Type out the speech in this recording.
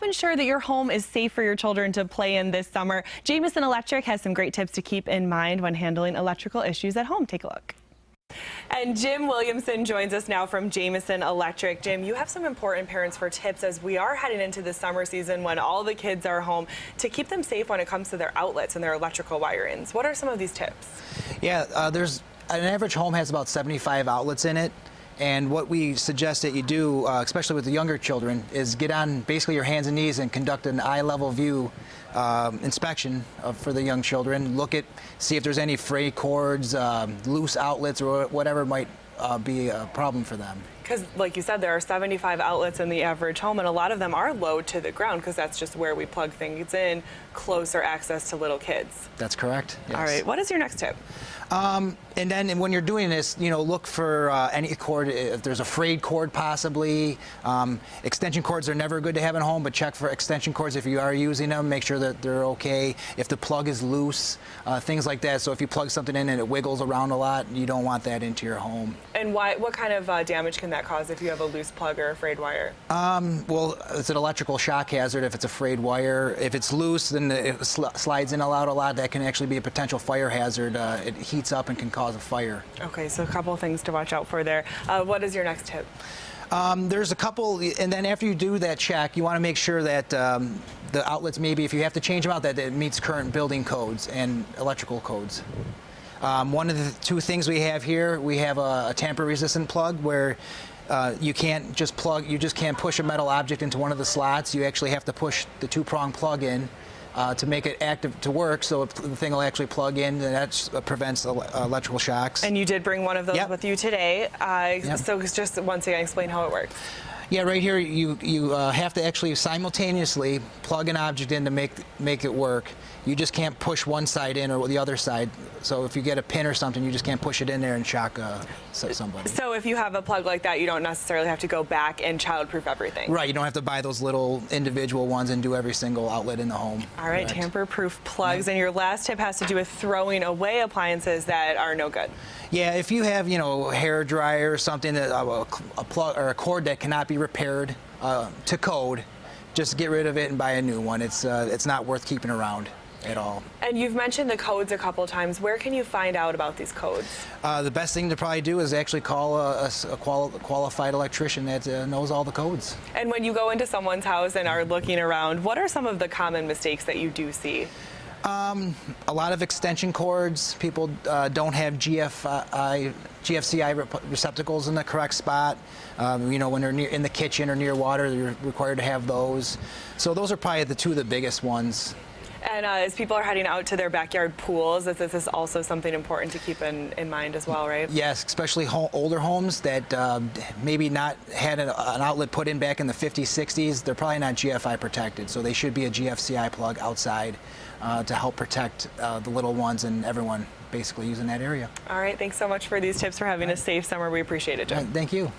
ensure that your home is safe for your children to play in this summer. Jameson Electric has some great tips to keep in mind when handling electrical issues at home. Take a look. And Jim Williamson joins us now from Jameson Electric. Jim, you have some important Parents for tips as we are heading into the summer season when all the kids are home to keep them safe when it comes to their outlets and their electrical wirings. What are some of these tips? Yeah, there's an average home has about 75 outlets in it. And what we suggest that you do, especially with the younger children, is get on basically your hands and knees and conduct an eye-level view inspection for the young children. See if there's any frayed cords, loose outlets, or whatever might be a problem for them. Because, like you said, there are 75 outlets in the average home, and a lot of them are low to the ground because that's just where we plug things in, closer access to little kids. That's correct. Yes. All right. What is your next tip? And then when you're doing this, look for any cord, if there's a frayed cord possibly. Extension cords are never good to have at home, but check for extension cords if you are using them. Make sure that they're okay. If the plug is loose, things like that. So if you plug something in and it wiggles around a lot, you don't want that into your home. And what kind of damage can that cause if you have a loose plug or a frayed wire? Well, it's an electrical shock hazard if it's a frayed wire. If it's loose, then it slides in and out a lot. That can actually be a potential fire hazard. It heats up and can cause a fire. Okay, so a couple of things to watch out for there. What is your next tip? There's a couple, and then after you do that check, you want to make sure that the outlets, maybe if you have to change them out, that it meets current building codes and electrical codes. One of the two things we have here, we have a tamper-resistant plug where you can't just can't push a metal object into one of the slots. You actually have to push the two-prong plug in to make it active to work, so the thing will actually plug in, and that prevents electrical shocks. And you did bring one of those Yep. with you today. Yep. So just once again, explain how it works. Yeah, right here you have to actually simultaneously plug an object in to make it work. You just can't push one side in or the other side. So if you get a pin or something, you just can't push it in there and shock somebody. So if you have a plug like that, you don't necessarily have to go back and childproof everything. Right, you don't have to buy those little individual ones and do every single outlet in the home. All right, tamper-proof plugs. And your last tip has to do with throwing away appliances that are no good. Yeah, if you have, a hair dryer or something, that a plug or a cord that cannot be repaired to code, just get rid of it and buy a new one. It's not worth keeping around at all. And you've mentioned the codes a couple times. Where can you find out about these codes? The best thing to probably do is actually call a qualified electrician that knows all the codes. And when you go into someone's house and are looking around, what are some of the common mistakes that you do see? A lot of extension cords. People don't have GFCI receptacles in the correct spot. When they're in the kitchen or near water, they're required to have those. So those are probably the two of the biggest ones. And as people are heading out to their backyard pools, this is also something important to keep in mind as well, right? Yes, especially older homes that maybe not had an outlet put in back in the 50s, 60s. They're probably not GFI protected, so they should be a GFCI plug outside to help protect the little ones and everyone basically using that area. All right, thanks so much for these tips, for having a safe summer. We appreciate it, Jim. Thank you.